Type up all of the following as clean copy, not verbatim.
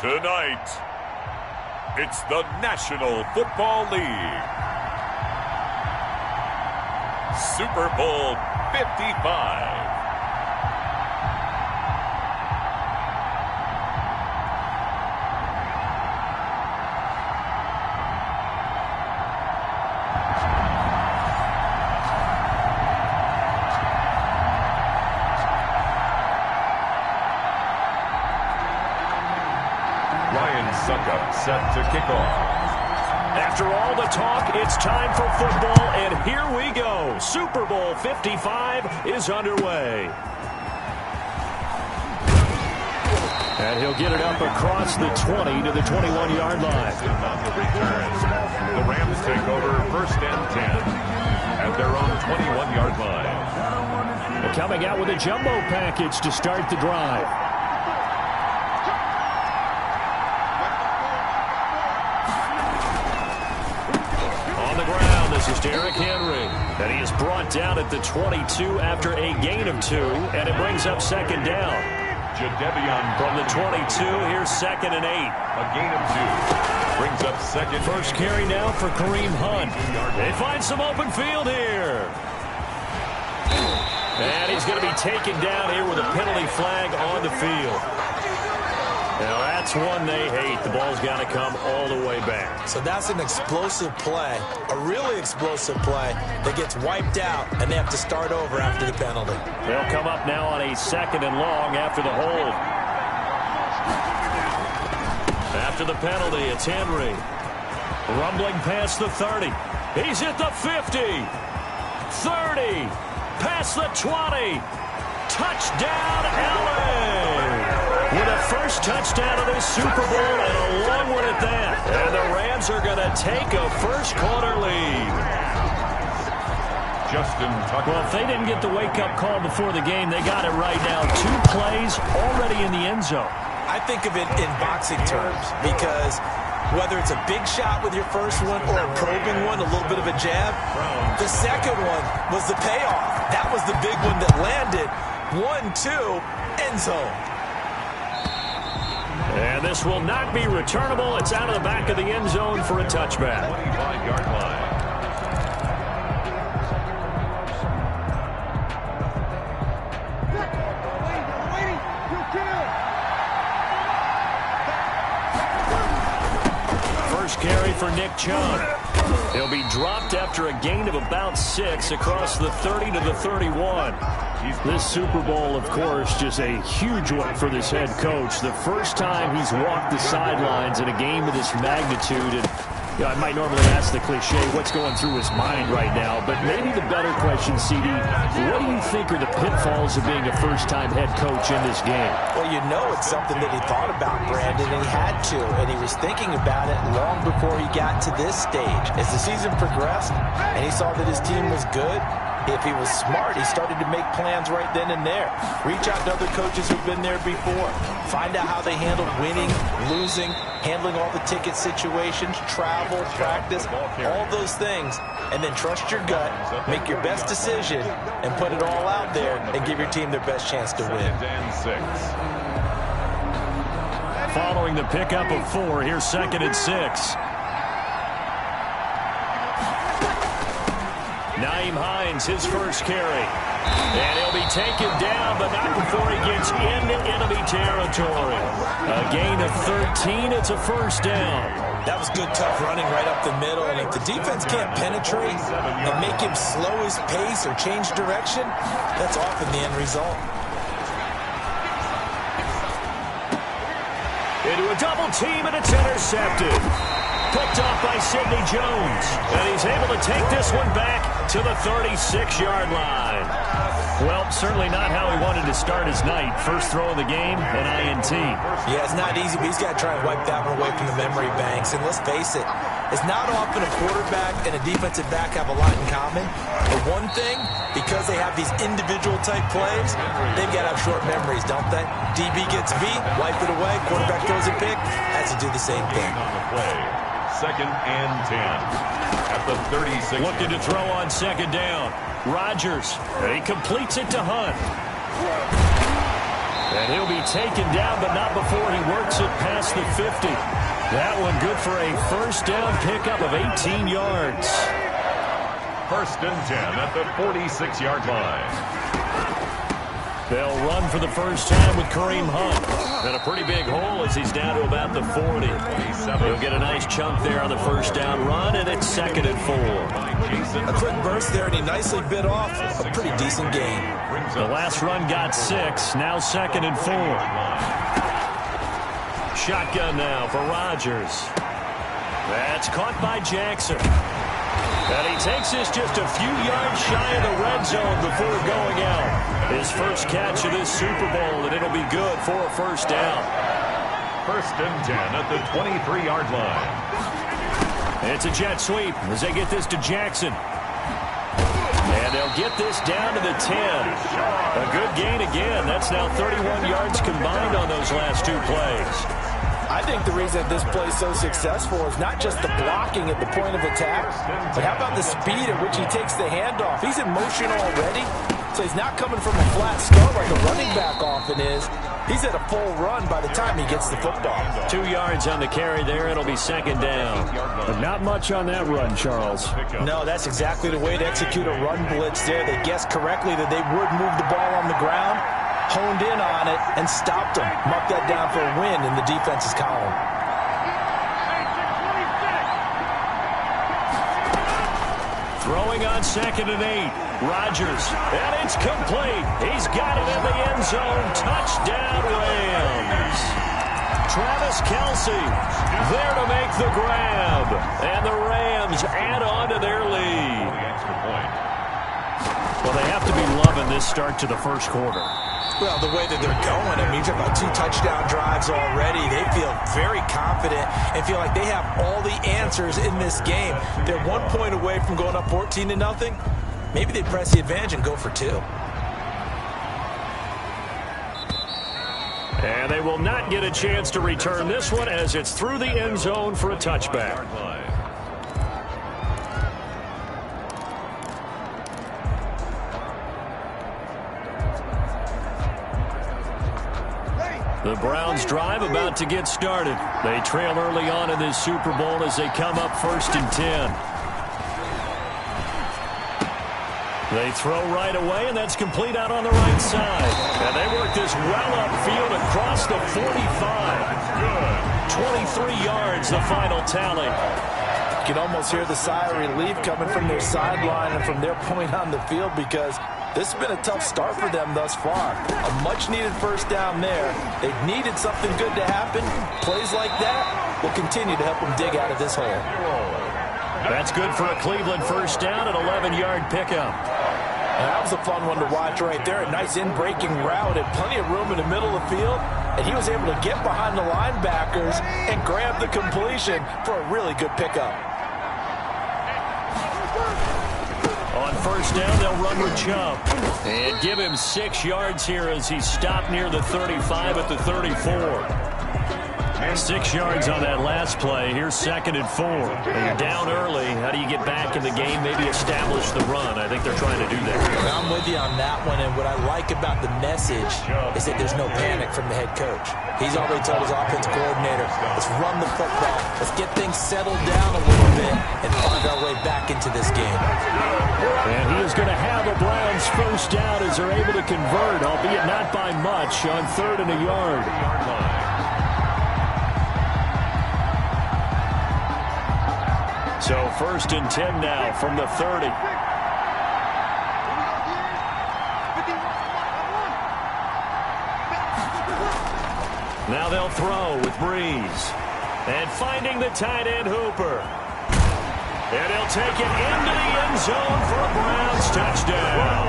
Tonight, it's the National Football League. Super Bowl 55. Set to kick off. After all the talk, it's time for football, and here we go. Super Bowl 55 is underway. And he'll get it up across the 20 to the 21-yard line. On the return, the Rams take over 1st and 10 at their own 21-yard line. They're coming out with a jumbo package to start the drive. This is Derrick Henry, and he is brought down at the 22 after a gain of 2, and it brings up 2nd down. From the 22, here's 2nd and 8. A gain of 2 brings up 2nd. First carry now for Kareem Hunt. They find some open field here. And he's going to be taken down here with a penalty flag on the field. Now that's one they hate. The ball's got to come all the way back. So that's an explosive play, a really explosive play that gets wiped out, and they have to start over after the penalty. They'll come up now on a 2nd and long after the hold. After the penalty, it's Henry. Rumbling past the 30. He's at the 50. 30. Past the 20. Touchdown, LA! With a first touchdown of this Super Bowl and a long one at that. And the Rams are going to take a first-quarter lead. Justin Tucker. Well, if they didn't get the wake-up call before the game, they got it right now. 2 plays already in the end zone. I think of it in boxing terms because whether it's a big shot with your first one or a probing one, a little bit of a jab, the second one was the payoff. That was the big one that landed. 1-2, end zone. And this will not be returnable. It's out of the back of the end zone for a touchback. 25-yard line. First carry for Nick Chubb. He'll be dropped after a gain of about 6 across the 30 to the 31. This Super Bowl, of course, just a huge one for this head coach. The first time he's walked the sidelines in a game of this magnitude. And you know, I might normally ask the cliche, what's going through his mind right now? But maybe the better question, CD, what do you think are the pitfalls of being a first-time head coach in this game? Well, you know it's something that he thought about, Brandon, and he had to. And he was thinking about it long before he got to this stage. As the season progressed and he saw that his team was good, if he was smart, he started to make plans right then and there. Reach out to other coaches who've been there before. Find out how they handled winning, losing, handling all the ticket situations, travel, practice, all those things. And then trust your gut, make your best decision, and put it all out there and give your team their best chance to win. 2nd and 6. Following the pickup of 4, here's 2nd and 6. Nyheim Hines, his first carry. And he'll be taken down, but not before he gets into enemy territory. A gain of 13, it's a first down. That was good, tough running right up the middle. And if the defense can't penetrate and make him slow his pace or change direction, that's often the end result. Into a double team, and it's intercepted. Picked off by Sidney Jones. And he's able to take this one back to the 36-yard line. Well, certainly not how he wanted to start his night. First throw of the game, an INT. Yeah, it's not easy, but he's got to try and wipe that one away from the memory banks. And let's face it, it's not often a quarterback and a defensive back have a lot in common. But one thing, because they have these individual-type plays, they've got to have short memories, don't they? DB gets beat, wipe it away, quarterback throws a pick, has to do the same thing. On the play, 2nd and 10 at the 36. Looking to throw on 2nd down. Rodgers, he completes it to Hunt. And he'll be taken down, but not before he works it past the 50. That one good for a first down pickup of 18 yards. First and 10 at the 46-yard line. They'll run for the first time with Kareem Hunt. And a pretty big hole as he's down to about the 40. He'll get a nice chunk there on the first down run, and it's 2nd and 4. A quick burst there, and he nicely bit off a pretty decent gain. The last run got 6, now 2nd and 4. Shotgun now for Rodgers. That's caught by Jackson. And he takes this just a few yards shy of the red zone before going out. His first catch of this Super Bowl, and it'll be good for a first down. First and 10 at the 23-yard line. It's a jet sweep as they get this to Jackson. And they'll get this down to the 10. A good gain again. That's now 31 yards combined on those last 2 plays. I think the reason that this play is so successful is not just the blocking at the point of attack, but how about the speed at which he takes the handoff? He's in motion already, so he's not coming from a flat start like a running back often is. He's at a full run by the time he gets the football. 2 yards on the carry there. It'll be 2nd down. But not much on that run, Charles. No, that's exactly the way to execute a run blitz there. They guessed correctly that they would move the ball on the ground, honed in on it, and stopped him. Marked that down for a win in the defense's column. Throwing on 2nd and 8. Rodgers, and it's complete. He's got it in the end zone. Touchdown, Rams. Travis Kelce there to make the grab. And the Rams add on to their lead. Well, they have to be loving this start to the first quarter. Well, the way that they're going, I mean, you're talking about 2 touchdown drives already. They feel very confident and feel like they have all the answers in this game. They're 1 point away from going up 14-0. Maybe they press the advantage and go for 2. And they will not get a chance to return this one as it's through the end zone for a touchback. The Browns drive about to get started. They trail early on in this Super Bowl as they come up 1st and 10. They throw right away, and that's complete out on the right side. And they work this well upfield across the 45. Good. 23 yards, the final tally. You can almost hear the sigh of relief coming from their sideline and from their point on the field because this has been a tough start for them thus far. A much-needed first down there. They've needed something good to happen. Plays like that will continue to help them dig out of this hole. That's good for a Cleveland first down, an 11-yard pickup. That was a fun one to watch right there. A nice in-breaking route and plenty of room in the middle of the field. And he was able to get behind the linebackers and grab the completion for a really good pickup. On first down, they'll run with Chubb. And give him 6 yards here as he stopped near the 35 at the 34. 6 yards on that last play. Here's 2nd and 4. And you're down early. How do you get back in the game? Maybe establish the run. I think they're trying to do that. I'm with you on that one. And what I like about the message is that there's no panic from the head coach. He's already told his offensive coordinator, let's run the football. Let's get things settled down a little bit and find our way back into this game. And he is going to have a Browns first down as they're able to convert, albeit not by much, on 3rd and a yard. So 1st and 10 now from the 30. Now they'll throw with Breeze. And finding the tight end Hooper. And he'll take it into the end zone for a Browns touchdown.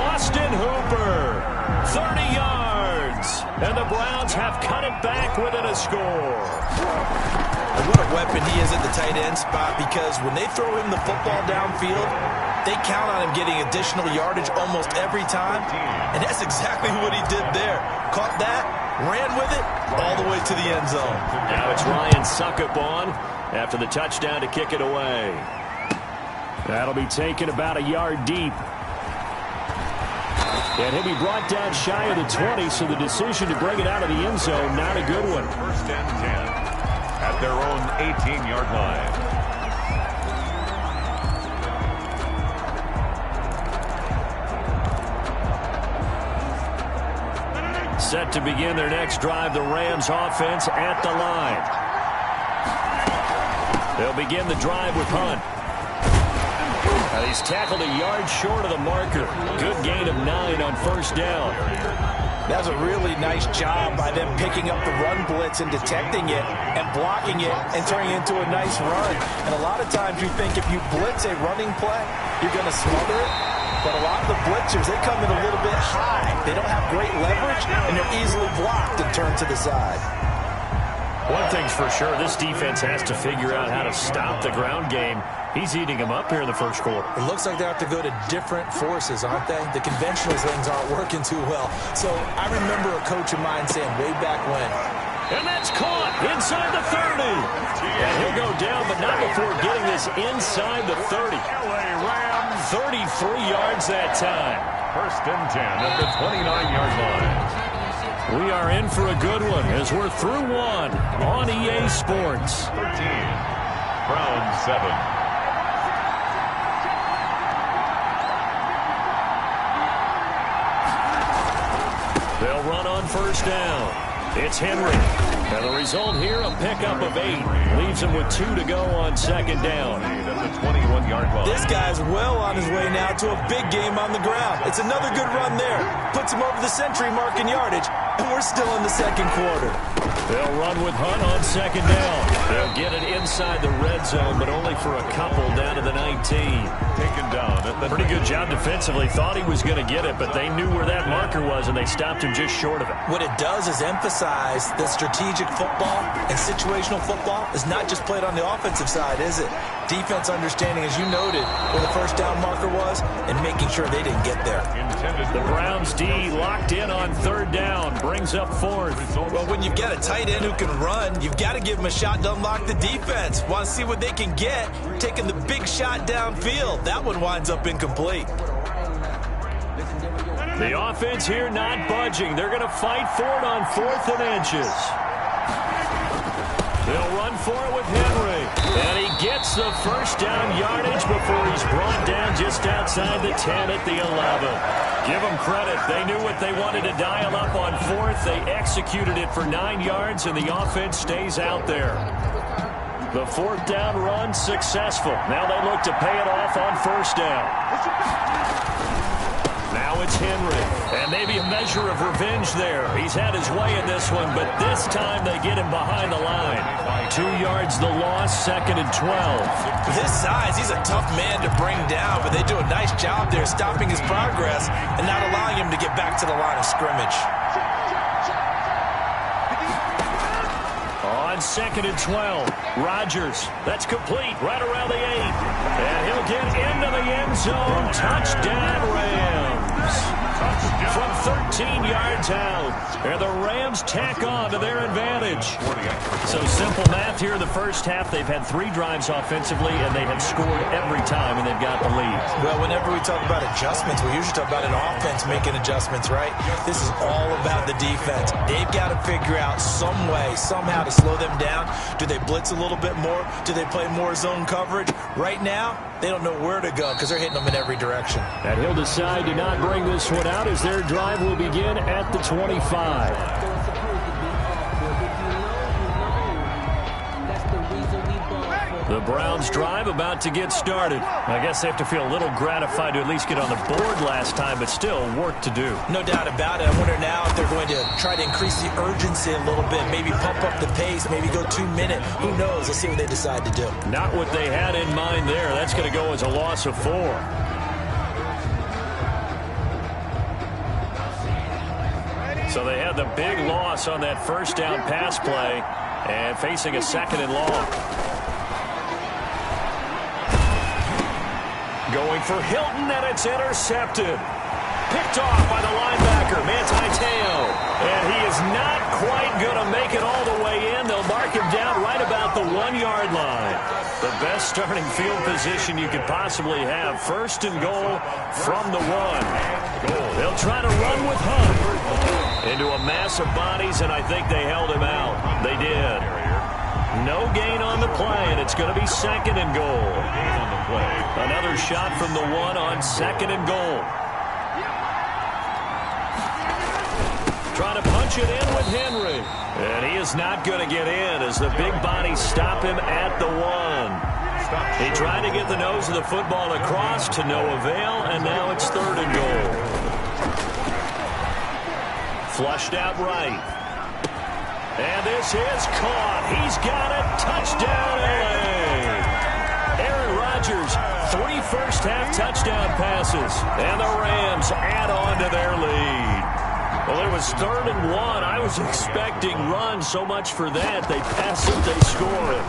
Austin Hooper, 30 yards. And the Browns have cut it back within a score. And what a weapon he is at the tight end spot, because when they throw him the football downfield, they count on him getting additional yardage almost every time. And that's exactly what he did there. Caught that, ran with it, all the way to the end zone. Now it's Ryan Suckup on after the touchdown to kick it away. That'll be taken about a yard deep. And he'll be brought down shy of the 20, so the decision to bring it out of the end zone, not a good one. First and 10 at their own 18-yard line. Set to begin their next drive, the Rams offense at the line. They'll begin the drive with Hunt. He's tackled a yard short of the marker. Good gain of 9 on first down. That was a really nice job by them picking up the run blitz and detecting it and blocking it and turning it into a nice run. And a lot of times you think if you blitz a running play, you're going to smother it. But a lot of the blitzers, they come in a little bit high. They don't have great leverage, and they're easily blocked and turned to the side. One thing's for sure, this defense has to figure out how to stop the ground game. He's eating them up here in the first quarter. It looks like they have to go to different forces, aren't they? The conventional things aren't working too well. So I remember a coach of mine saying way back when. And that's caught inside the 30. And he'll go down, but not before getting this inside the 30. 33 yards that time. First and 10 at the 29-yard line. We are in for a good one as we're through one on EA Sports. 13. Browns 7. They'll run on first down. It's Henry. And the result here, a pickup of 8. Leaves him with 2 to go on second down. At the 21-yard line. This guy's well on his way now to a big game on the ground. It's another good run there. Puts him over the century mark in yardage, and we're still in the second quarter. They'll run with Hunt on second down. They'll get it inside the red zone, but only for a couple down to the 19. Taken down at the Pretty good job defensively. Thought he was going to get it, but they knew where that marker was, and they stopped him just short of it. What it does is emphasize that strategic football and situational football is not just played on the offensive side, is it? Defense understanding, as you noted, where the first down marker was and making sure they didn't get there. The Browns D locked in on third down. Brings up fourth. Well, when you've got a tight end who can run, you've got to give him a shot to unlock the defense. Want to see what they can get, taking the big shot downfield. That one winds up incomplete. The offense here not budging. They're going to fight for it on 4th and inches. They'll run for it with Henry. And he gets the first down yardage before he's brought down just outside the 10 at the 11. Give them credit. They knew what they wanted to dial up on 4th. They executed it for 9 yards, and the offense stays out there. The 4th down run successful. Now they look to pay it off on first down. Now it's Henry, and maybe a measure of revenge there. He's had his way in this one, but this time they get him behind the line. 2 yards the loss, 2nd and 12. With his size, he's a tough man to bring down, but they do a nice job there stopping his progress and not allowing him to get back to the line of scrimmage. On 2nd and 12, Rodgers. That's complete right around the 8. And he'll get into the end zone. Touchdown, Rams. From 13 yards out. And the Rams tack on to their advantage. So simple math here in the first half. They've had 3 drives offensively, and they have scored every time, and they've got the lead. Well, whenever we talk about adjustments, we usually talk about an offense making adjustments, right? This is all about the defense. They've got to figure out some way, somehow to slow them down. Do they blitz a little bit more? Do they play more zone coverage? Right now, they don't know where to go because they're hitting them in every direction. And he'll decide to not bring this one out as their drive will begin at the 25. The Browns drive about to get started. I guess they have to feel a little gratified to at least get on the board last time, but still work to do. No doubt about it. I wonder now if they're going to try to increase the urgency a little bit, maybe pump up the pace, maybe go 2 minutes. Who knows? Let's see what they decide to do. Not what they had in mind there. That's going to go as a loss of 4. So they had the big loss on that first down pass play and facing a 2nd and long. Going for Hilton, and it's intercepted. Picked off by the linebacker, Manti-Te'o. And he is not quite going to make it all the way in. They'll mark him down right about the 1-yard line. The best starting field position you could possibly have. First and goal from the 1. They'll try to run with Hunt into a mass of bodies, and I think they held him out. They did. No gain on the play, and it's going to be second and goal. Another shot from the 1 on second and goal. Trying to punch it in with Henry. And he is not going to get in as the big bodies stop him at the 1. He tried to get the nose of the football across to no avail, and now it's third and goal. Flushed out right. And this is caught. He's got it. Touchdown, L.A. Aaron Rodgers, 3 first-half touchdown passes. And the Rams add on to their lead. Well, it was third and 1. I was expecting run, so much for that. They pass it, they score it.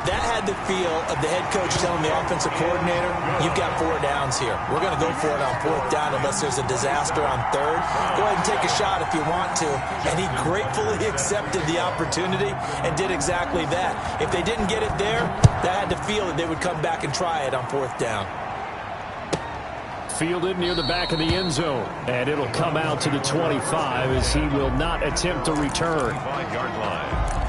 That had the feel of the head coach telling the offensive coordinator, you've got 4 downs here. We're going to go for it on 4th down unless there's a disaster on 3rd. Go ahead and take a shot if you want to. And he gratefully accepted the opportunity and did exactly that. If they didn't get it there, that had the feel that they would come back and try it on 4th down. Fielded near the back of the end zone. And it'll come out to the 25 as he will not attempt to return. 5-yard line.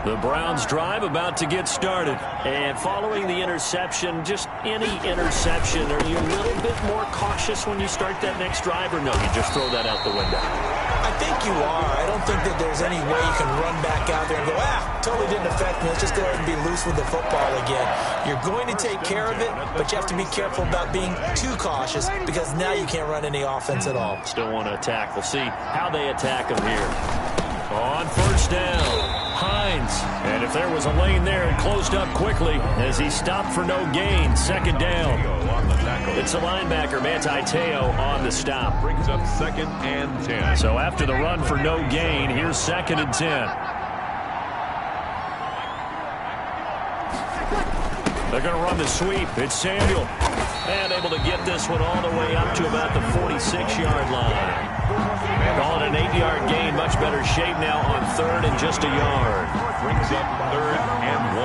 The Browns drive about to get started. And following the interception, just any interception, are you a little bit more cautious when you start that next drive, or no, you just throw that out the window? I think you are. I don't think that there's any way you can run back out there and go, totally didn't affect me. Let's just go ahead and be loose with the football again. You're going to take care of it, but you have to be careful about being too cautious because now you can't run any offense at all. Still want to attack. We'll see how they attack him here. On first down, Hines. And if there was a lane there, it closed up quickly as he stopped for no gain. Second down. It's the linebacker, Manti Te'o, on the stop. Brings up 2nd and 10. So after the run for no gain, here's 2nd and 10. They're going to run the sweep. It's Samuel. And able to get this one all the way up to about the 46-yard line. Calling an 8-yard gain. Much better shape now on 3rd and just a yard. Brings up 3rd and 1.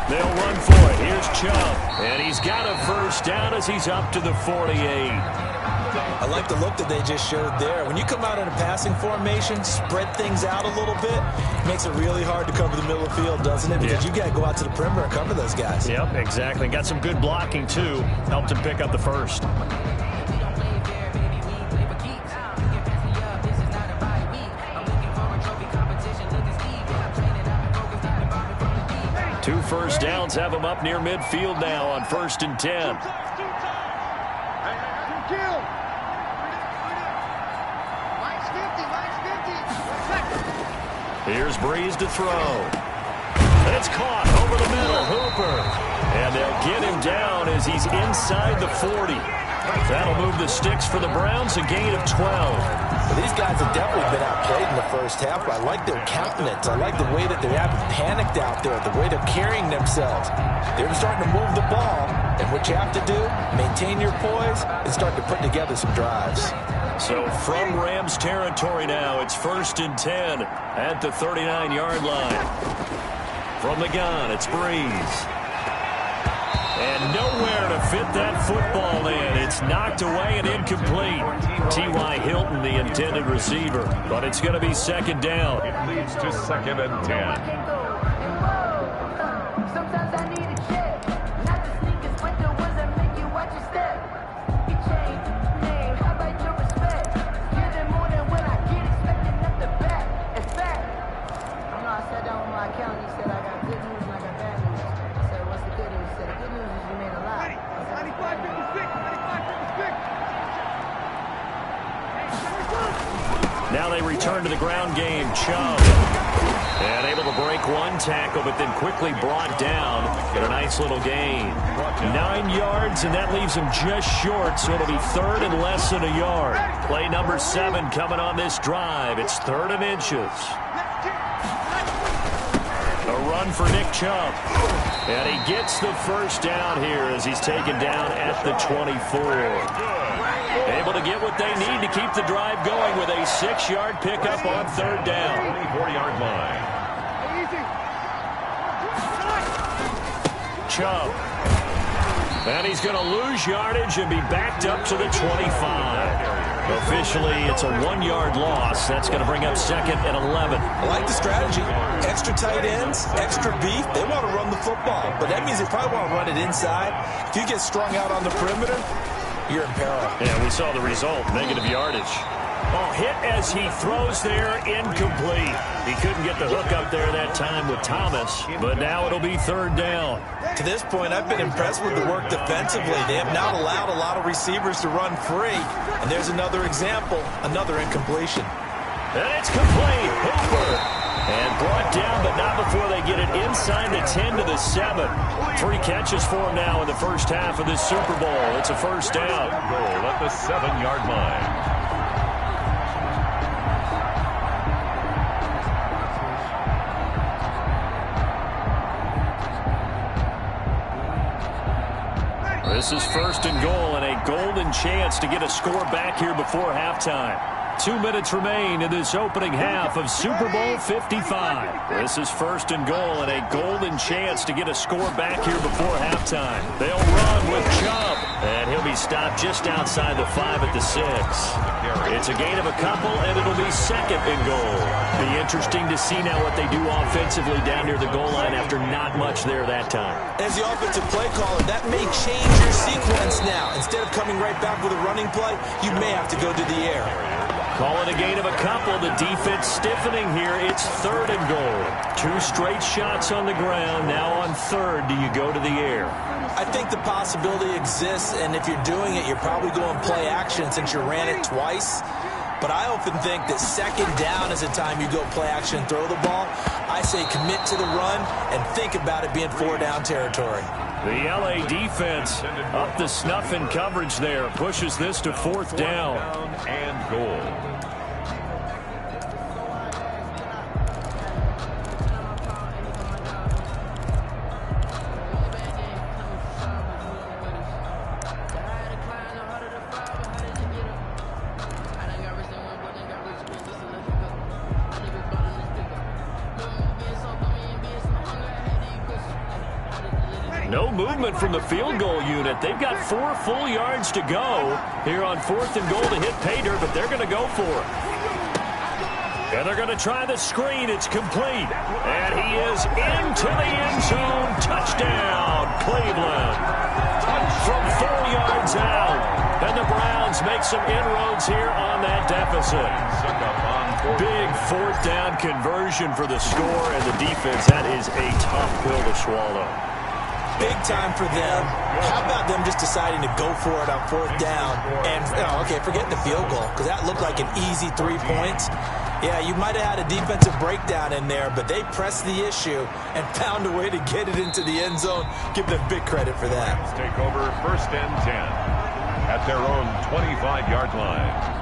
They'll run for it. Here's Chubb. And he's got a first down as he's up to the 48. I like the look that they just showed there. When you come out in a passing formation, spread things out a little bit, it makes it really hard to cover the middle of the field, doesn't it? Because you got to go out to the perimeter and cover those guys. Yep, exactly. Got some good blocking, too. Helped him pick up the first. Two first downs have him up near midfield now on 1st and 10. Here's Breeze to throw. And it's caught over the middle. Hooper. And they'll get him down as he's inside the 40. That'll move the sticks for the Browns, a gain of 12. Well, these guys have definitely been outplayed in the first half. I like their countenance. I like the way that they haven't panicked out there, the way they're carrying themselves. They're starting to move the ball, and what you have to do, maintain your poise and start to put together some drives. So from Rams territory now, it's 1st and 10 at the 39-yard line. From the gun, it's Breeze. And nowhere to fit that football in. It's knocked away and incomplete. T.Y. Hilton, the intended receiver. But it's going to be 2nd down. It leads to 2nd and 10. Now they return to the ground game. Chubb. And able to break one tackle, but then quickly brought down. Get a nice little gain. 9 yards, and that leaves him just short, so it'll be 3rd and less than a yard. Play number 7 coming on this drive. It's 3rd and inches. A run for Nick Chubb. And he gets the first down here as he's taken down at the 24. Able to get what they need to keep the drive going with a 6-yard pickup on third down. 24-yard line. Chubb. And he's going to lose yardage and be backed up to the 25. Officially, it's a 1-yard loss. That's going to bring up second and 11. I like the strategy. Extra tight ends, extra beef. They want to run the football, but that means they probably want to run it inside. If you get strung out on the perimeter, you're in peril. Yeah, we saw the result, negative yardage. Oh, hit as he throws there, incomplete. He couldn't get the hook up there that time with Thomas, but now it'll be third down. To this point, I've been impressed with the work defensively. They have not allowed a lot of receivers to run free. And there's another example, another incompletion. And it's complete. Hooper. And brought down, but not before they get it inside the 10 to the 7. 3 catches for him now in the first half of this Super Bowl. It's a first down. Goal at the 7-yard line. This is first and goal and a golden chance to get a score back here before halftime. 2 minutes remain in this opening half of Super Bowl 55. This is first and goal and a golden chance to get a score back here before halftime. They'll run with Chubb, and he'll be stopped just outside the 5 at the 6. It's a gain of a couple, and it'll be second and goal. Be interesting to see now what they do offensively down near the goal line after not much there that time. As the offensive play caller, that may change your sequence now. Instead of coming right back with a running play, you may have to go to the air. Calling a gain of a couple. The defense stiffening here. It's third and goal. 2 straight shots on the ground. Now on third, do you go to the air? I think the possibility exists, and if you're doing it, you're probably going play action since you ran it twice. But I often think that second down is the time you go play action and throw the ball. I say commit to the run and think about it being 4-down territory. The LA defense up the snuff in coverage there. Pushes this to fourth down. And goal. No movement from the field goal unit. They've got 4 full yards to go here on fourth and goal to hit pay dirt, but they're going to go for it. And they're going to try the screen. It's complete. And he is into the end zone. Touchdown, Cleveland. From 4 yards out. And the Browns make some inroads here on that deficit. Big fourth down conversion for the score, and the defense, that is a tough pill to swallow. Big time for them. How about them just deciding to go for it on fourth down? And, okay, forget the field goal, because that looked like an easy 3 points. Yeah, you might have had a defensive breakdown in there, but they pressed the issue and found a way to get it into the end zone. Give them big credit for that. Take over first and 10 at their own 25-yard line.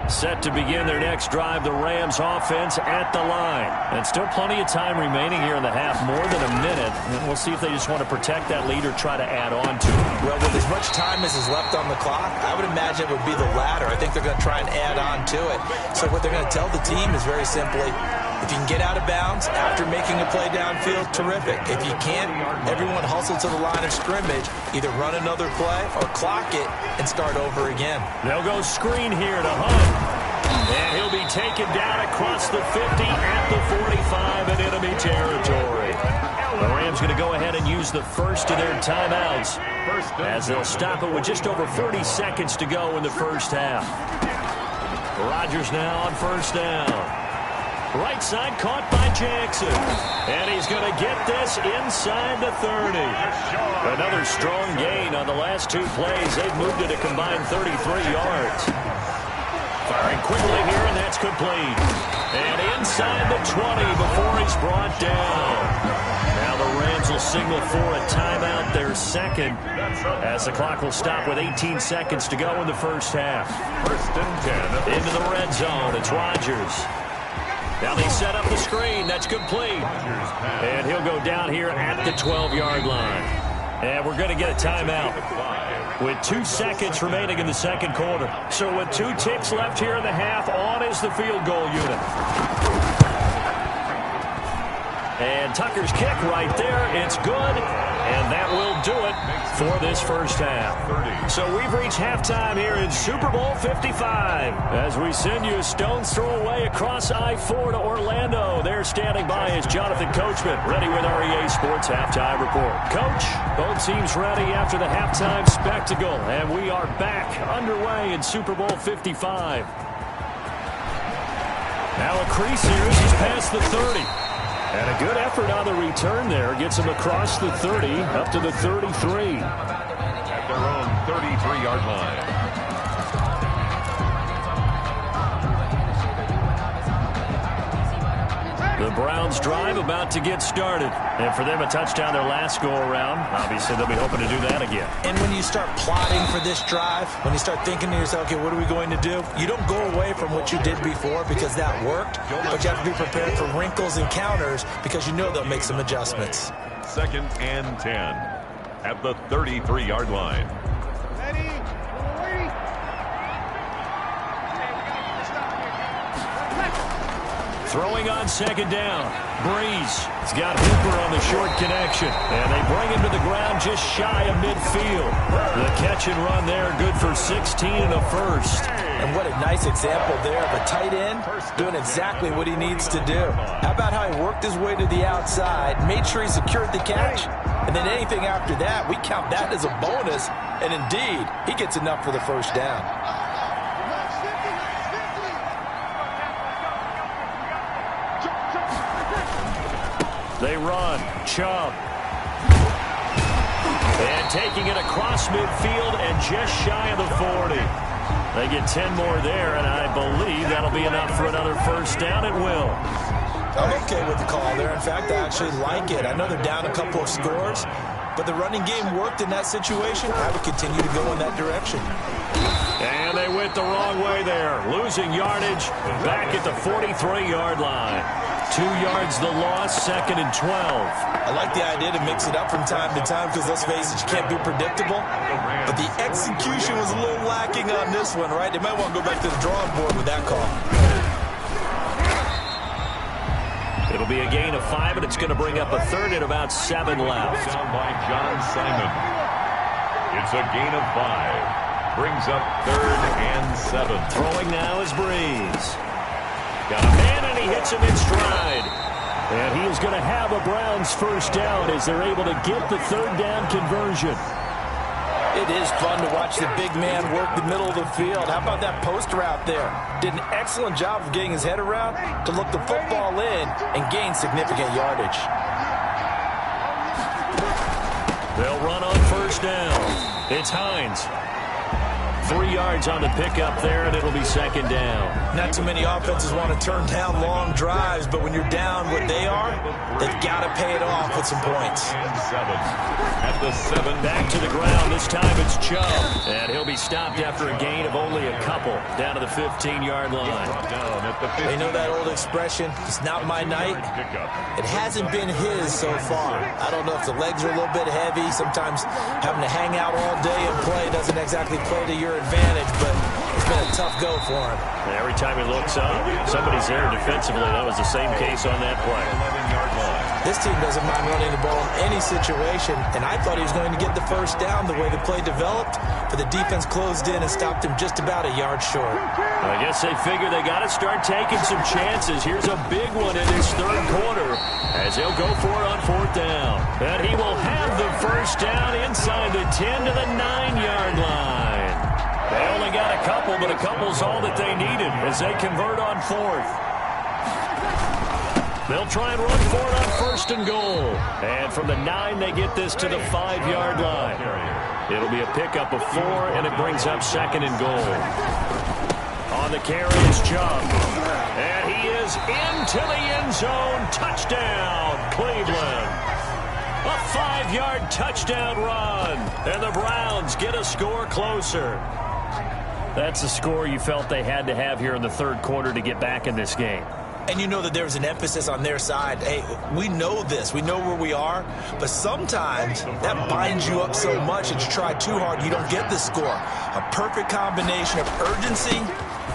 Set to begin their next drive, the Rams offense at the line. And still plenty of time remaining here in the half, more than a minute. And we'll see if they just want to protect that lead or try to add on to it. Well, with as much time as is left on the clock, I would imagine it would be the latter. I think they're going to try and add on to it. So what they're going to tell the team is very simply, if you can get out of bounds after making a play downfield, terrific. If you can't, everyone hustle to the line of scrimmage, either run another play or clock it and start over again. They'll go screen here to Hunt. And he'll be taken down across the 50 at the 45 in enemy territory. The Rams going to go ahead and use the first of their timeouts as they'll stop it with just over 30 seconds to go in the first half. Rodgers now on first down. Right side caught by Jackson. And he's going to get this inside the 30. Another strong gain on the last 2 plays. They've moved it a combined 33 yards. Firing quickly here, and that's complete. And inside the 20 before he's brought down. Now Now the Rams will signal for a timeout, their second, as the clock will stop with 18 seconds to go in the first half. First and 10. Into the red zone, it's Rodgers. Now they set up the screen, that's complete. And he'll go down here at the 12-yard line. And we're going to get a timeout with 2 seconds remaining in the second quarter. So with 2 ticks left here in the half, on is the field goal unit. And Tucker's kick right there. It's good, and that will do it for this first half. So we've reached halftime here in Super Bowl 55. As we send you a stone's throw away across I-4 to Orlando. There standing by is Jonathan Coachman, ready with our EA Sports Halftime Report. Coach, both teams ready after the halftime spectacle, and we are back underway in Super Bowl 55. Now a crease here. This is past the 30. And a good effort on the return there. Gets him across the 30, up to the 33. At their own 33-yard line. The Browns drive about to get started. And for them, a touchdown their last go-around. Obviously, they'll be hoping to do that again. And when you start plotting for this drive, when you start thinking to yourself, okay, what are we going to do? You don't go away from what you did before because that worked, but you have to be prepared for wrinkles and counters because you know they'll make some adjustments. Second and 10 at the 33-yard line. Throwing on second down. Breeze has got Hooper on the short connection. And they bring him to the ground just shy of midfield. The catch and run there, good for 16 and a first. And what a nice example there of a tight end doing exactly what he needs to do. How about how he worked his way to the outside, made sure he secured the catch, and then anything after that, we count that as a bonus. And indeed, he gets enough for the first down. They run. Chubb. And taking it across midfield and just shy of the 40. They get 10 more there, and I believe that'll be enough for another first down. It will. I'm okay with the call there. In fact, I actually like it. I know they're down a couple of scores, but the running game worked in that situation. I would continue to go in that direction. And they went the wrong way there. Losing yardage back at the 43-yard line. 2 yards the loss, second and 12. I like the idea to mix it up from time to time because, let's face it, you can't be predictable. But the execution was a little lacking on this one, right? They might want to go back to the drawing board with that call. It'll be a gain of 5, and it's going to bring up a third and about 7 left. Down by John Simon. It's a gain of 5. Brings up third and 7. Throwing now is Breeze. Got a man, and he hits him in stride. And he is going to have a Browns first down as they're able to get the third down conversion. It is fun to watch the big man work the middle of the field. How about that post route there? Did an excellent job of getting his head around to look the football in and gain significant yardage. They'll run on first down. It's Hines. 3 yards on the pickup there, and it'll be second down. Not too many offenses want to turn down long drives, but when you're down what they are, they've got to pay it off with some points. And 7 at the 7. Back to the ground. This time it's Chubb. And he'll be stopped after a gain of only a couple down to the 15-yard line. Down at the 15. You know that old expression, it's not my night? It hasn't been his so far. I don't know if the legs are a little bit heavy. Sometimes having to hang out all day and play doesn't exactly play to your advantage, but it's been a tough go for him. And every time he looks up, somebody's there defensively. That was the same case on that play. 11-yard line. This team doesn't mind running the ball in any situation, and I thought he was going to get the first down the way the play developed, but the defense closed in and stopped him just about a yard short. I guess they figure they got to start taking some chances. Here's a big one in this third quarter as they'll go for it on fourth down. And he will have the first down inside the 10 to the 9-yard line. They only got a couple, but a couple's all that they needed as they convert on fourth. They'll try and run for it on first and goal. And from the 9, they get this to the 5-yard line. It'll be a pickup of 4, and it brings up second and goal. On the carry is Chubb. And he is into the end zone. Touchdown, Cleveland. 5-yard touchdown run. And the Browns get a score closer. That's a score you felt they had to have here in the third quarter to get back in this game. And you know that there's an emphasis on their side. Hey, we know this. We know where we are. But sometimes that binds you up so much that you try too hard, you don't get the score. A perfect combination of urgency,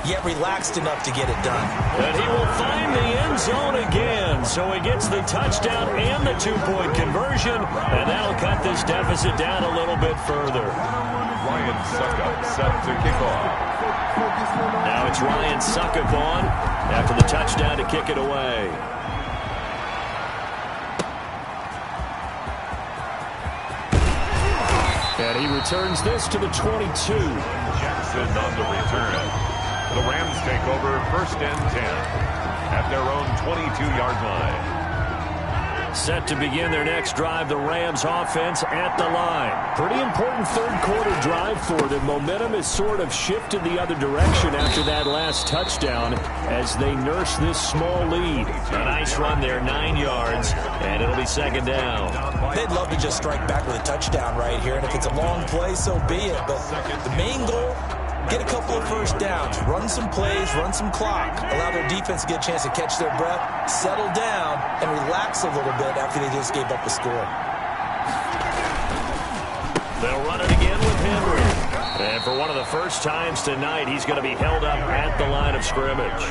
yet relaxed enough to get it done. And he will find the end zone again. So he gets the touchdown and the two-point conversion. And that'll cut this deficit down a little bit further. Ryan Suckup set to kick off. Now it's Ryan Suckup on after the touchdown to kick it away. And he returns this to the 22. Jackson on the return. The Rams take over 1st and 10 at their own 22-yard line. Set to begin their next drive, the Rams offense at the line. Pretty important third quarter drive for them. Momentum has sort of shifted the other direction after that last touchdown as they nurse this small lead. A nice run there, 9 yards, and it'll be 2nd down. They'd love to just strike back with a touchdown right here, and if it's a long play, so be it. But the main goal, get a couple of first downs, run some plays, run some clock, allow their defense to get a chance to catch their breath, settle down, and relax a little bit after they just gave up the score. They'll run it again with Henry. And for one of the first times tonight, he's going to be held up at the line of scrimmage.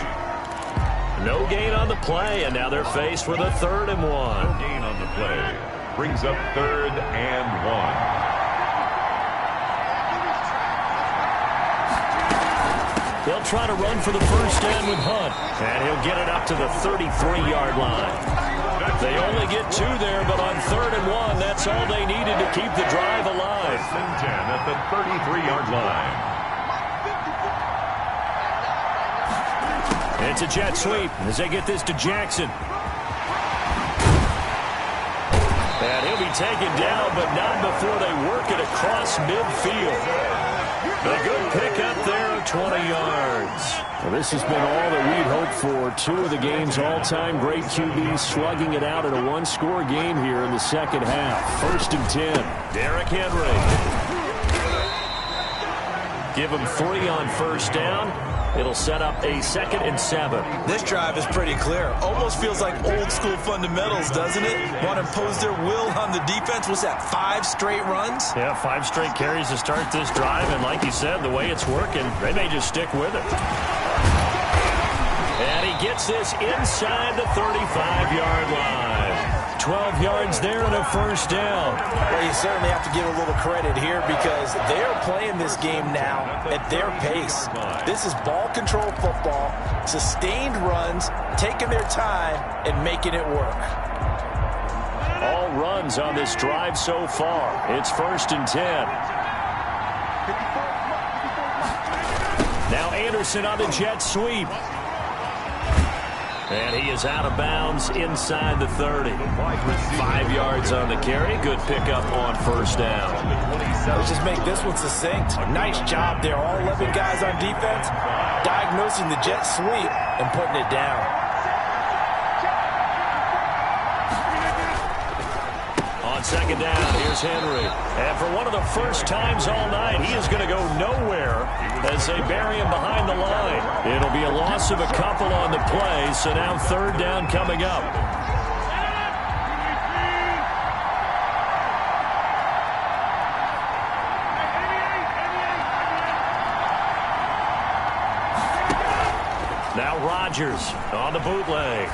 No gain on the play, and now they're faced with a 3rd and 1. No gain on the play. Brings up 3rd and 1. They'll try to run for the first down with Hunt, and he'll get it up to the 33-yard line. They only get 2 there, but on 3rd and 1, that's all they needed to keep the drive alive. 1st and 10 at the 33-yard line. It's a jet sweep as they get this to Jackson. And he'll be taken down, but not before they work it across midfield. A good pickup there of 20 yards. Well, this has been all that we'd hoped for. 2 of the game's all-time great QBs slugging it out in a one-score game here in the second half. 1st and 10. Derrick Henry. Give him 3 on first down. It'll set up a 2nd and 7. This drive is pretty clear. Almost feels like old-school fundamentals, doesn't it? Want to impose their will on the defense. What's that, 5 straight runs? Yeah, 5 straight carries to start this drive, and like you said, the way it's working, they may just stick with it. And he gets this inside the 35-yard line. 12 yards there and a first down. Well, you certainly have to give a little credit here because they're playing this game now at their pace. This is ball control football, sustained runs, taking their time and making it work. All runs on this drive so far. It's 1st and 10. Now Anderson on the jet sweep. And he is out of bounds inside the 30. 5 yards on the carry. Good pickup on first down. Let's just make this one succinct. Nice job there. All 11 guys on defense diagnosing the jet sweep and putting it down. On 2nd down, here's Henry. And for one of the first times all night, he is going to go nowhere as they bury him behind the line. It'll be a loss of a couple on the play, so now 3rd down coming up. Now Rodgers on the bootleg.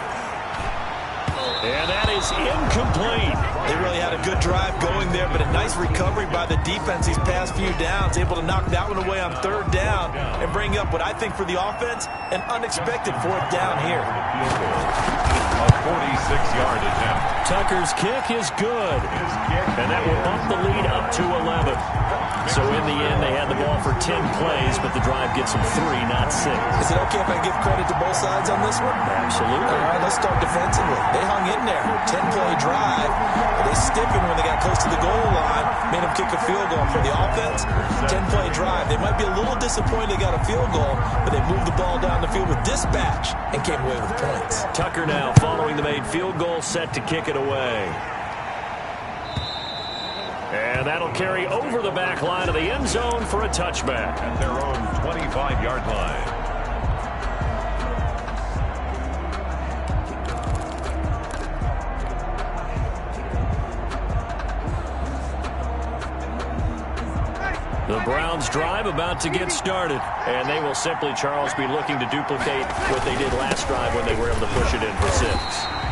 And that is incomplete. They really had a good drive going there, but a nice recovery by the defense these past few downs, able to knock that one away on 3rd down and bring up what I think for the offense, an unexpected 4th down here. A 46-yard attempt. Tucker's kick is good, and that will bump the lead up to 11. So in the end, they had the ball for 10 plays, but the drive gets them 3, not 6. Is it okay if I give credit to both sides on this one? Absolutely. All right, let's start defensively. They hung in there. 10-play drive. They stiffened when they got close to the goal line, made them kick a field goal. For the offense, 10-play drive. They might be a little disappointed they got a field goal, but they moved the ball down the field with dispatch and came away with points. Tucker now following the made field goal, set to kick it away. And that'll carry over the back line of the end zone for a touchback. At their own 25-yard line. The Browns drive about to get started. And they will simply, Charles, be looking to duplicate what they did last drive when they were able to push it in for 6.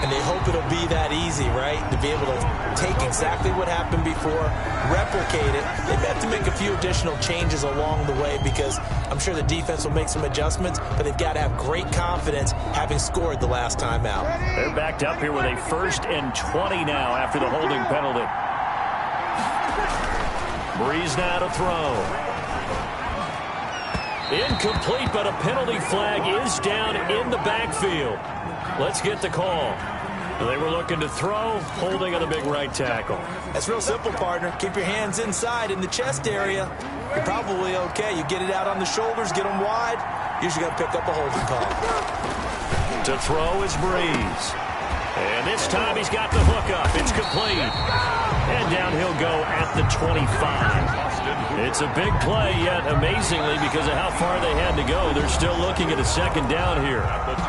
And they hope it'll be that easy, right? To be able to take exactly what happened before, replicate it. They have to make a few additional changes along the way because I'm sure the defense will make some adjustments, but they've got to have great confidence having scored the last time out. They're backed up here with a 1st and 20 now after the holding penalty. Breeze now to throw. Incomplete, but a penalty flag is down in the backfield. Let's get the call. They were looking to throw, holding on the big right tackle. That's real simple, partner. Keep your hands inside in the chest area. You're probably okay. You get it out on the shoulders, get them wide. Usually got to pick up a holding call. To throw is Breeze. And this time he's got the hook up. It's complete. And down he'll go at the 25. It's a big play, yet amazingly, because of how far they had to go, they're still looking at a 2nd down here.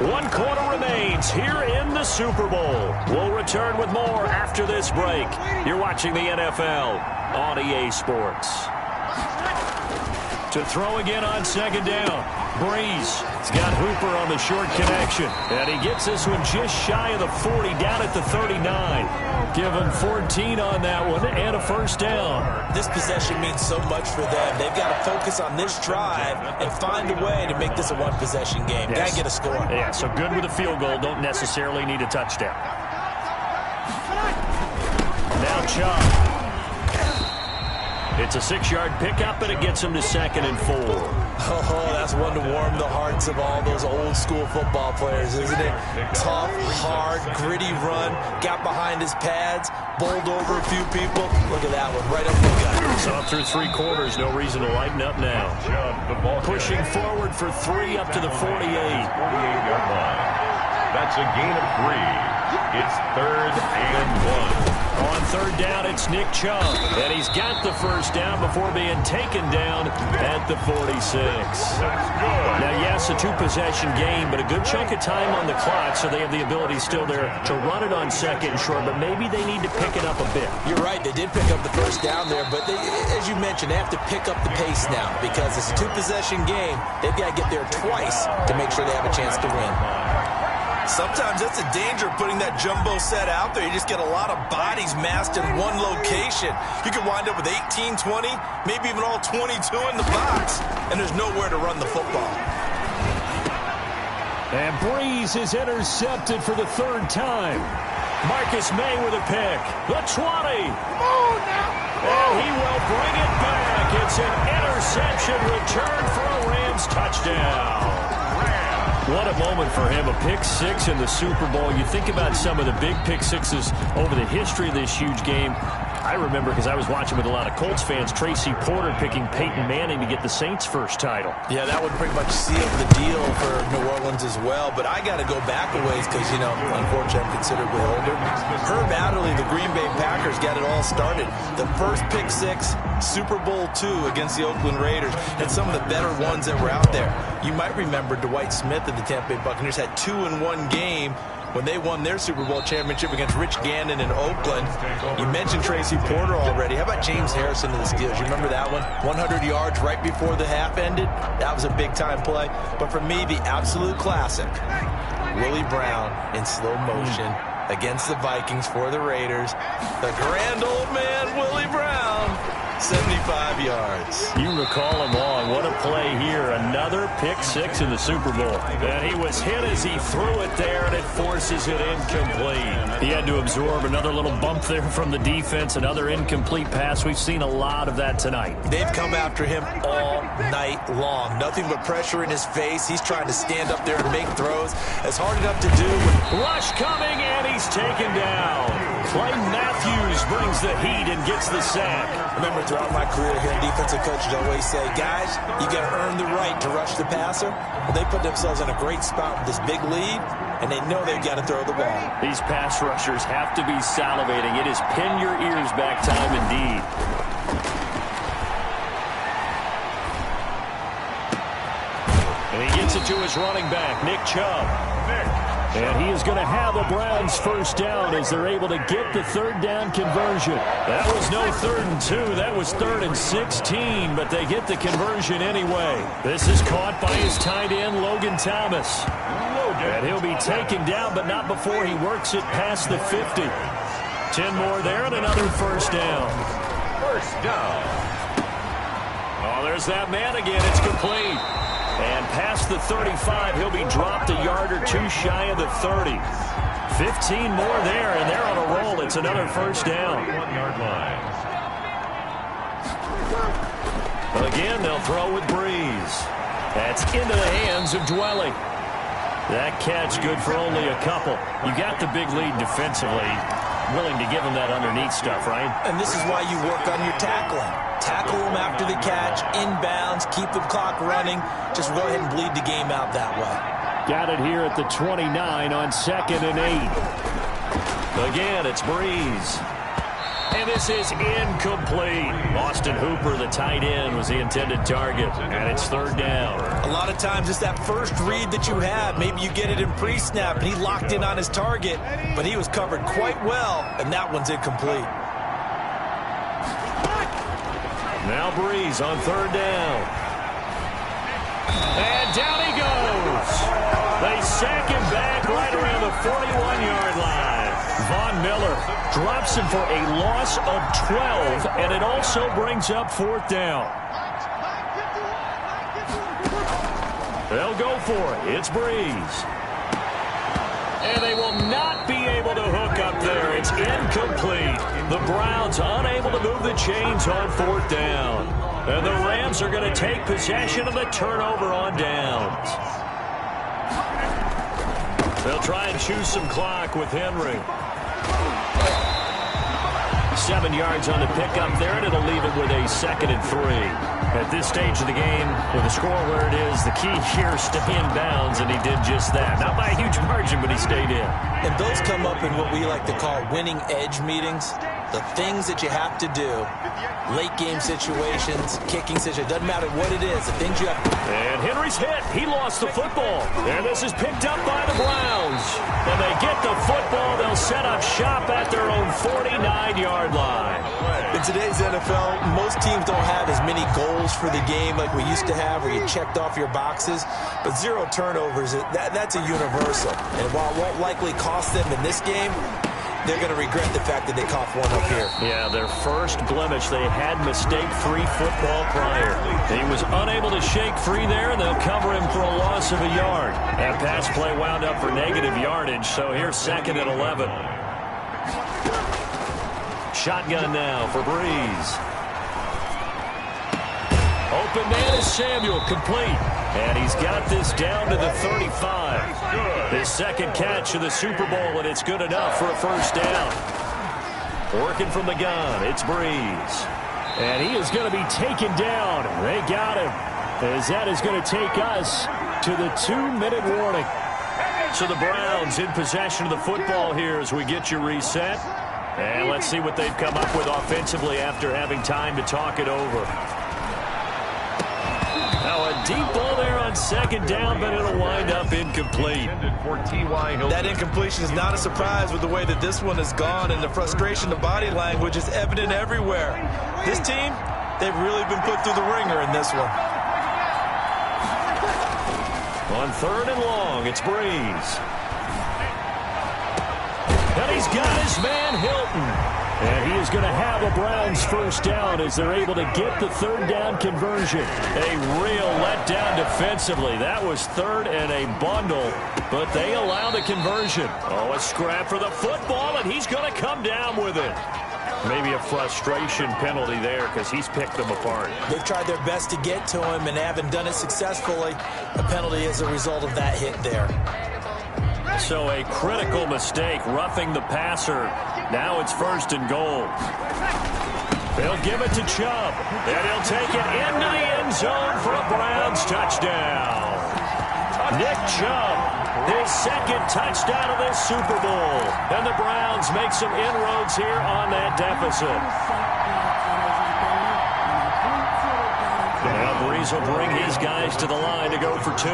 1 quarter remains here in the Super Bowl. We'll return with more after this break. You're watching the NFL on EA Sports. To throw again on 2nd down. Breeze. He's got Hooper on the short connection. And he gets this one just shy of the 40, down at the 39. Give him 14 on that one and a 1st down. This possession means so much for them. They've got to focus on this drive and find a way to make this a 1-possession game. Yes. Got to get a score. Yeah, so good with a field goal. Don't necessarily need a touchdown. Now Chubb. It's a 6-yard pickup, and it gets him to 2nd and 4. Oh, that's one to warm the hearts of all those old-school football players, isn't it? Tough, hard, gritty run, got behind his pads, bowled over a few people. Look at that one, right up the gut. So up through 3 quarters, no reason to lighten up now. Pushing forward for 3 up to the 48. 48-yard line. That's a gain of 3. It's 3rd and 1. On 3rd down, it's Nick Chubb. And he's got the 1st down before being taken down at the 46. That's good. Now, yes, a 2-possession game, but a good chunk of time on the clock, so they have the ability still there to run it on 2nd and short, but maybe they need to pick it up a bit. You're right, they did pick up the 1st down there, but they, as you mentioned, they have to pick up the pace now because it's a 2-possession game. They've got to get there twice to make sure they have a chance to win. Sometimes that's the danger of putting that jumbo set out there. You just get a lot of bodies massed in one location. You could wind up with 18, 20, maybe even all 22 in the box, and there's nowhere to run the football. And Breeze is intercepted for the 3rd time. Marcus May with a pick. The 20. And he will bring it back. It's an interception return for a Rams touchdown. What a moment for him, a pick 6 in the Super Bowl. You think about some of the big pick 6s over the history of this huge game. I remember, because I was watching with a lot of Colts fans, Tracy Porter picking Peyton Manning to get the Saints' first title. Yeah, that would pretty much seal the deal for New Orleans as well. But I got to go back a ways because, you know, unfortunately, I'm considerably older. Herb Adderley, the Green Bay Packers, got it all started. The first pick 6, Super Bowl II against the Oakland Raiders, and some of the better ones that were out there. You might remember Dwight Smith of the Tampa Bay Buccaneers had 2 in one game when they won their Super Bowl championship against Rich Gannon in Oakland. You mentioned Tracy Porter already. How about James Harrison of the Steelers? You remember that one? 100 yards right before the half ended? That was a big-time play. But for me, the absolute classic, Willie Brown in slow motion against the Vikings for the Raiders. The grand old man, Willie Brown. 75 yards. You recall him on. What a play here. Another pick 6 in the Super Bowl. And he was hit as he threw it there, and it forces it incomplete. He had to absorb another little bump there from the defense, another incomplete pass. We've seen a lot of that tonight. They've come after him all night long. Nothing but pressure in his face. He's trying to stand up there and make throws. It's hard enough to do. Rush coming, and he's taken down. Clay Matthews brings the heat and gets the sack. Remember, throughout my career here, defensive coaches always say, guys, you got to earn the right to rush the passer. Well, they put themselves in a great spot with this big lead, and they know they've got to throw the ball. These pass rushers have to be salivating. It is pin your ears back time indeed. Gets it to his running back, Nick Chubb. And he is going to have the Browns first down as they're able to get the third down conversion. That was no 3rd and 2. That was 3rd and 16, but they get the conversion anyway. This is caught by his tight end, Logan Thomas. And he'll be taken down, but not before he works it past the 50. 10 more there and another first down. First down. Oh, there's that man again. It's complete. And past the 35, he'll be dropped a yard or two shy of the 30. 15 more there, and they're on a roll. It's another first down. 1-yard line. Again, they'll throw with Breeze. That's into the hands of Dwelly. That catch good for only a couple. You got the big lead defensively. Willing to give him that underneath stuff, right? And this is why you work on your tackling. Tackle them after the catch, inbounds, keep the clock running. Just go ahead and bleed the game out that way. Got it here at the 29 on 2nd and 8. Again, it's Breeze. And this is incomplete. Austin Hooper, the tight end, was the intended target. And it's 3rd down. A lot of times it's that first read that you have. Maybe you get it in pre-snap, and he locked in on his target, but he was covered quite well, and that one's incomplete. Now Breeze on 3rd down. And down he goes. They sack him back right around the 41-yard line. Von Miller drops him for a loss of 12, and it also brings up 4th down. They'll go for it. It's Breeze. And they will not be able to hook up there. It's incomplete. The Browns unable to move the chains on 4th down. And the Rams are going to take possession of the turnover on downs. They'll try and choose some clock with Henry. 7 yards on the pickup there, and it'll leave it with a 2nd and 3. At this stage of the game, with the score where it is, the key here is stay in bounds, and he did just that. Not by a huge margin, but he stayed in. And those come up in what we like to call winning edge meetings. The things that you have to do, late game situations, kicking situations, doesn't matter what it is, the things you have to do. And Henry's hit. He lost the football. And this is picked up by the Browns. And they get the football. They'll set up shop at their own 49-yard line. In today's NFL, most teams don't have as many goals for the game like we used to have where you checked off your boxes. But 0 turnovers, that's a universal. And while it won't likely cost them in this game, they're going to regret the fact that they coughed one up here. Yeah, their first blemish. They had mistake-free football prior. He was unable to shake free there, and they'll cover him for a loss of a yard. That pass play wound up for negative yardage, so here's 2nd and 11. Shotgun now for Breeze. Open man is Samuel, complete. And he's got this down to the 35. His 2nd catch of the Super Bowl, and it's good enough for a first down. Working from the gun, it's Breeze. And he is going to be taken down. They got him. As that is going to take us to the 2-minute warning. So the Browns in possession of the football here as we get you reset. And let's see what they've come up with offensively after having time to talk it over. Now a deep ball there on 2nd down, but it'll wind up incomplete. That incompletion is not a surprise with the way that this one has gone, and the frustration of body language is evident everywhere. This team, they've really been put through the ringer in this one. On 3rd and long, it's Breeze. And he's got his man, Hilton. And he is going to have a Browns first down as they're able to get the 3rd down conversion. A real letdown defensively. That was 3rd and a bundle, but they allow the conversion. Oh, a scrap for the football, and he's going to come down with it. Maybe a frustration penalty there because he's picked them apart. They've tried their best to get to him and haven't done it successfully. A penalty as a result of that hit there. So a critical mistake, roughing the passer. Now it's 1st and goal. They'll give it to Chubb, and he'll take it into the end zone for a Browns touchdown. Nick Chubb, his 2nd touchdown of this Super Bowl. And the Browns make some inroads here on that deficit. Now Breeze will bring his guys to the line to go for 2.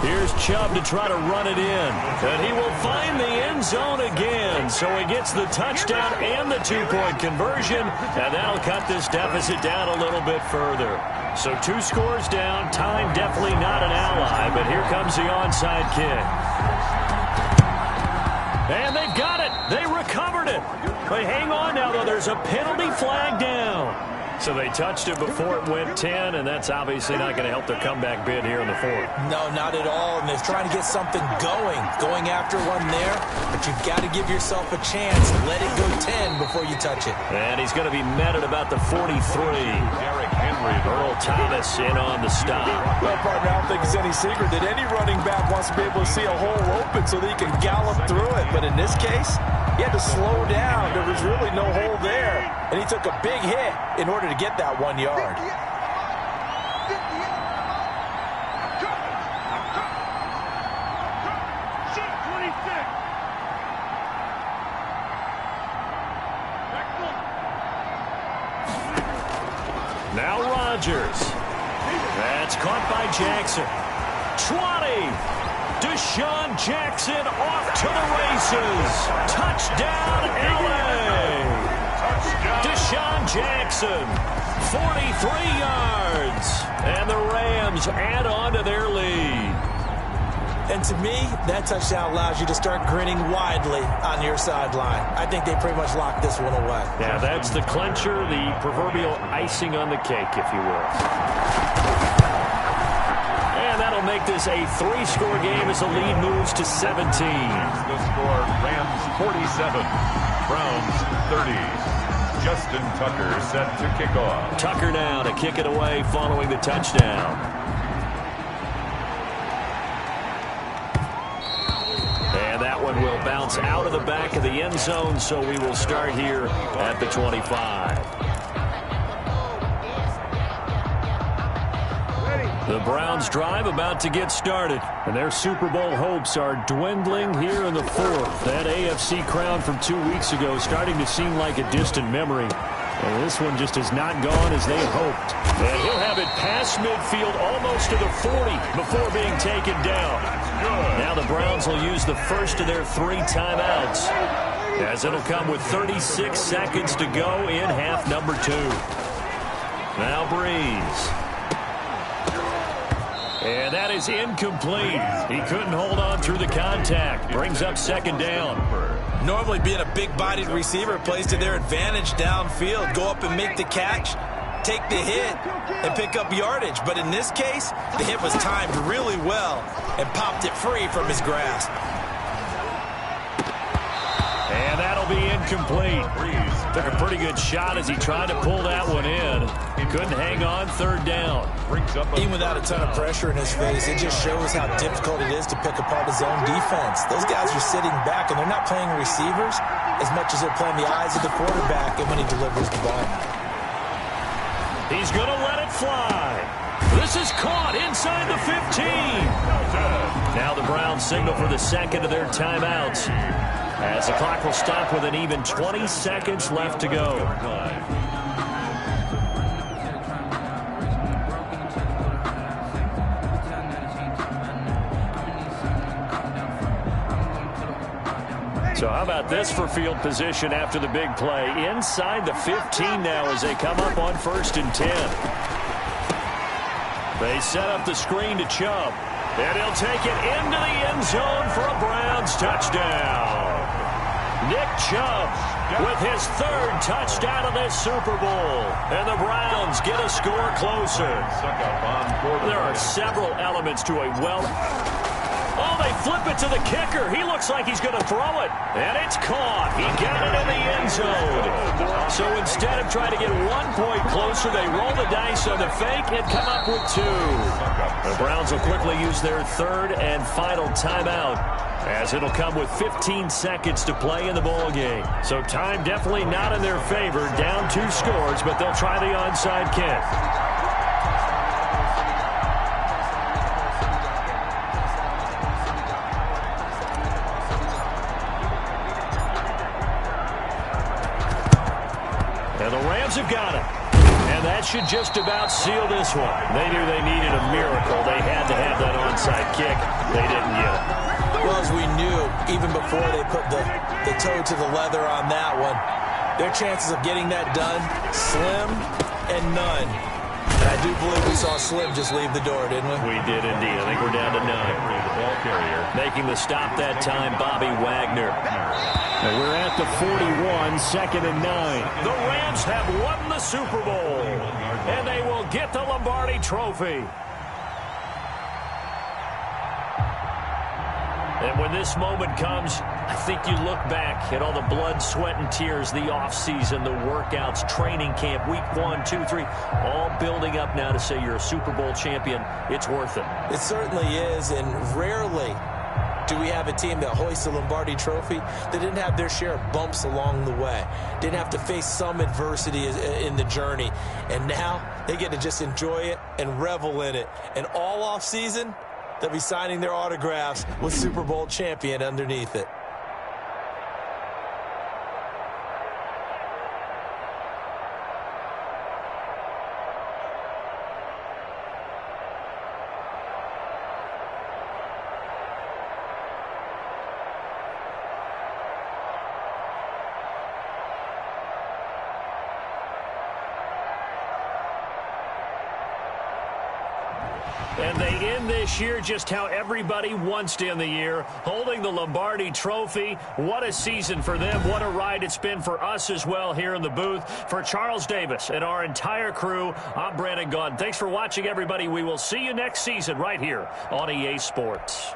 Here's Chubb to try to run it in. And he will find the end zone again. So he gets the touchdown and the two-point conversion. And that'll cut this deficit down a little bit further. So 2 scores down. Time definitely not an ally. But here comes the onside kick. And they've got it. They recovered it. But hang on now, though. There's a penalty flag down. So they touched it before it went 10, and that's obviously not going to help their comeback bid here in the 4th. No, not at all, and they're trying to get something going after one there, but you've got to give yourself a chance. Let it go 10 before you touch it. And he's going to be met at about the 43. Derrick Henry. Earl Thomas in on the stop. Well, partner, I don't think it's any secret that any running back wants to be able to see a hole open so that he can gallop through it, but in this case, he had to slow down. There was really no hole there, and he took a big hit in order to get that 1 yard. Now Rodgers. That's caught by Jackson. 20. Deshaun Jackson off to the races. Touchdown, L.A. Deshaun Jackson, 43 yards. And the Rams add on to their lead. And to me, that touchdown allows you to start grinning widely on your sideline. I think they pretty much locked this one away. Yeah, that's the clincher, the proverbial icing on the cake, if you will. And that'll make this a 3-score game as the lead moves to 17. The score, Rams 47, Browns 30. Justin Tucker set to kick off. Tucker now to kick it away following the touchdown. And that one will bounce out of the back of the end zone, so we will start here at the 25. The Browns drive about to get started, and their Super Bowl hopes are dwindling here in the 4th. That AFC crown from 2 weeks ago starting to seem like a distant memory. And this one just has not gone as they hoped. And he'll have it past midfield almost to the 40 before being taken down. Now the Browns will use the first of their 3 timeouts, as it'll come with 36 seconds to go in half number 2. Now Breeze. And that is incomplete. He couldn't hold on through the contact. Brings up second down. Normally being a big-bodied receiver plays to their advantage downfield. Go up and make the catch, take the hit, and pick up yardage. But in this case, the hit was timed really well and popped it free from his grasp. And that'll be incomplete. Took a pretty good shot as he tried to pull that one in. Couldn't hang on, third down. Even without a ton of pressure in his face, it just shows how difficult it is to pick apart his own defense. Those guys are sitting back, and they're not playing receivers as much as they're playing the eyes of the quarterback and when he delivers the ball. He's going to let it fly. This is caught inside the 15. Now the Browns signal for the second of their timeouts, as the clock will stop with an even 20 seconds left to go. So how about this for field position after the big play? Inside the 15 now as they come up on 1st and 10. They set up the screen to Chubb. And he'll take it into the end zone for a Browns touchdown. Nick Chubb with his 3rd touchdown of this Super Bowl. And the Browns get a score closer. There are several elements to a Oh, they flip it to the kicker. He looks like he's going to throw it. And it's caught. He got it in the end zone. So instead of trying to get 1 point closer, they roll the dice on the fake and come up with 2. The Browns will quickly use their 3rd and final timeout, as it'll come with 15 seconds to play in the ball game. So time definitely not in their favor. Down 2 scores, but they'll try the onside kick. And the Rams have got it. And that should just about seal this one. They knew they needed a miracle. They had to have that onside kick. They didn't get it. Well, as we knew, even before they put the toe to the leather on that one, their chances of getting that done, slim and none. And I do believe we saw Slim just leave the door, didn't we? We did indeed. I think we're down to 9. The ball carrier. Making the stop that time, Bobby Wagner. And we're at the 41, 2nd and 9. The Rams have won the Super Bowl, and they will get the Lombardi Trophy. And when this moment comes, I think you look back at all the blood, sweat, and tears, the offseason, the workouts, training camp, week 1, 2, 3, all building up now to say you're a Super Bowl champion. It's worth it. It certainly is, and rarely do we have a team that hoists a Lombardi Trophy that didn't have their share of bumps along the way, didn't have to face some adversity in the journey, and now they get to just enjoy it and revel in it. And all offseason, they'll be signing their autographs with Super Bowl champion underneath it. And they end this year just how everybody wants to end the year, holding the Lombardi Trophy. What a season for them. What a ride it's been for us as well here in the booth. For Charles Davis and our entire crew, I'm Brandon Gaudin. Thanks for watching, everybody. We will see you next season right here on EA Sports.